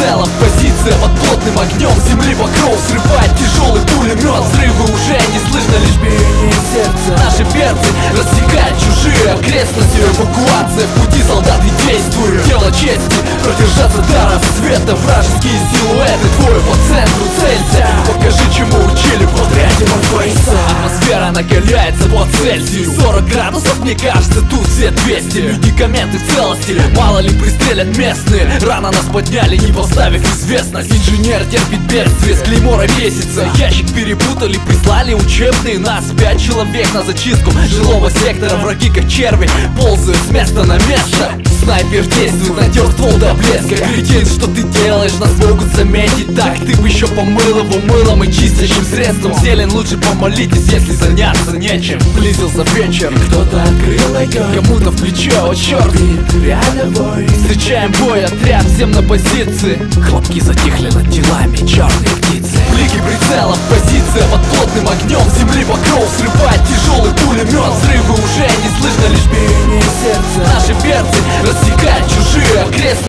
прицелом, позиция под плотным огнем земли покров срывает тяжелый пулемет. Взрывы уже не слышно, лишь биение сердца. Наши перцы рассекают чужие окрестности. Эвакуация в пути, солдаты действуют. Дело чести, продержаться до рассвета. Вражеские силуэты, двое по центру целься. Покажи, чему учили в отряде Морфейса. Атмосфера накаляется по Цельсию. 40 градусов, мне кажется, тут все 200. Медикаменты в целости, мало ли пристрелят местные. Рано нас подняли, не поставив известность. Инженер терпит бедствие, с клеймора весится. Ящик перепутали, прислали учебные. Нас 5 человек на зачистку жилого сектора. Враги как черви ползают с места на место. Снайпер действует, натер ствол до блеска. Кретин, что ты делаешь, нас могут заметить. Так, ты бы еще помыл его мылом и чистящим средством. Зелень лучше помолитесь, если заняться нечем. Близился вечер, кто-то открыл огонь. Кому-то в плечо, о черт, рядовой. Встречаем бой, отряд, всем на позиции. Хлопки затихли над телами черные птицы. Блики прицелов, позиция под плотным огнем земли покров срывает тяжелый пулемет. Взрывы уже